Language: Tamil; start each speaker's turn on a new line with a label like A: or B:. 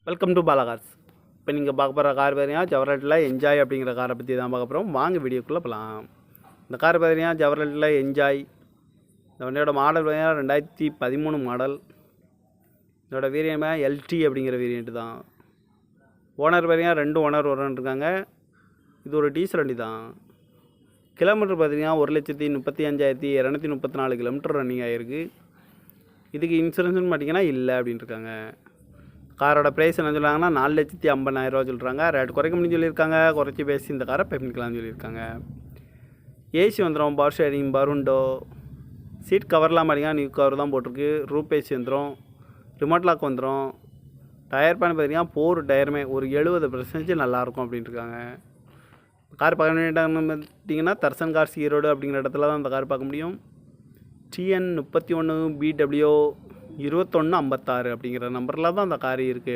A: Welcome to Bala Cars. இப்போ நீங்கள் பார்க்க போகிற கார் பார்த்தீங்கன்னா ஜவரட்டில் என்ஜாய் அப்படிங்கிற காரை பற்றி தான் பார்க்க போகிறோம். வாங்க வீடியோக்குள்ளே போகலாம். இந்த கார் பார்த்தீங்கன்னா ஜவரட்டில் என்ஜாய். இந்த வண்டியோட மாடல் பார்த்தீங்கன்னா 2013 மாடல். இதோட வேரியன்ட் எல்டி அப்படிங்கிற வேரியண்ட்டு தான். ஓனர் பார்த்தீங்கன்னா 2 ஓனர் இருக்காங்க. இது ஒரு டீசல் வண்டி தான். கிலோமீட்டர் பார்த்தீங்கன்னா 1,35,234 கிலோமீட்டர் ரன்னிங் ஆகிருக்கு. இதுக்கு இன்சூரன்ஸ்னு பார்த்தீங்கன்னா இல்லை அப்படின்னு இருக்காங்க. காரோட ப்ரைஸ் என்ன சொல்கிறாங்கன்னா 4,50,000 சொல்கிறாங்க. ரேட் குறைக்க முடியும்னு சொல்லியிருக்காங்க. குறைச்சி பேசி இந்த காரை பண்ணிக்கலாம்னு சொல்லியிருக்காங்க. ஏசி வந்துடும், பவர் ஷேரிங், பருண்டோ, சீட் கவர்லாம் பார்த்தீங்கன்னா நியூ கவர் தான் போட்டிருக்கு. ரூப் ஏசி வந்துடும், ரிமோட் லாக் வந்துடும். டயர் பேன் பார்த்தீங்கன்னா 4 டயருமே ஒரு 70% நல்லாயிருக்கும் அப்படின்ட்டு இருக்காங்க. கார் பார்க்க வேண்டிய பார்த்தீங்கன்னா தர்சன் கார்ஸ் ஈரோடு அப்படிங்கிற இடத்துல தான் இந்த கார் பார்க்க முடியும். TN 31 BW 2156 அப்படிங்கிற நம்பரில் தான் அந்த கார் இருக்குது.